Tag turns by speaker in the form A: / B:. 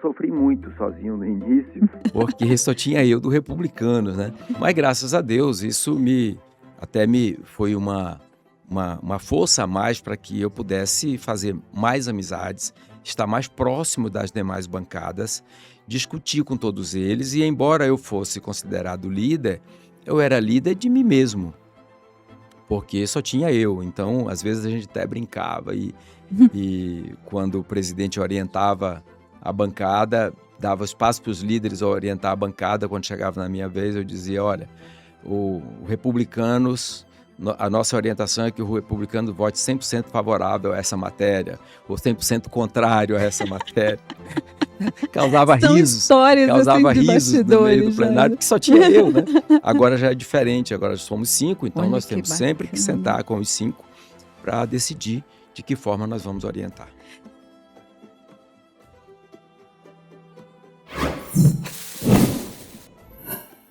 A: sofri muito sozinho no início.
B: Porque só tinha eu do Republicanos, né? Mas graças a Deus, isso até me foi uma força a mais para que eu pudesse fazer mais amizades, estar mais próximo das demais bancadas, discutir com todos eles. E embora eu fosse considerado líder, eu era líder de mim mesmo, porque só tinha eu. Então, às vezes a gente até brincava e quando o presidente orientava a bancada, dava espaço para os líderes orientar a bancada. Quando chegava na minha vez, eu dizia: olha, o Republicanos, a nossa orientação é que o republicano vote 100% favorável a essa matéria, ou 100% contrário a essa matéria. Causava
C: São
B: risos,
C: histórias
B: causava
C: assim de
B: risos no meio do
C: bastidores,
B: plenário,
C: né?
B: porque só tinha eu, né? Agora já é diferente, agora somos 5, então
C: Olha
B: nós
C: que
B: temos sempre que
C: bacana.
B: sentar com os 5 para decidir de que forma nós vamos orientar.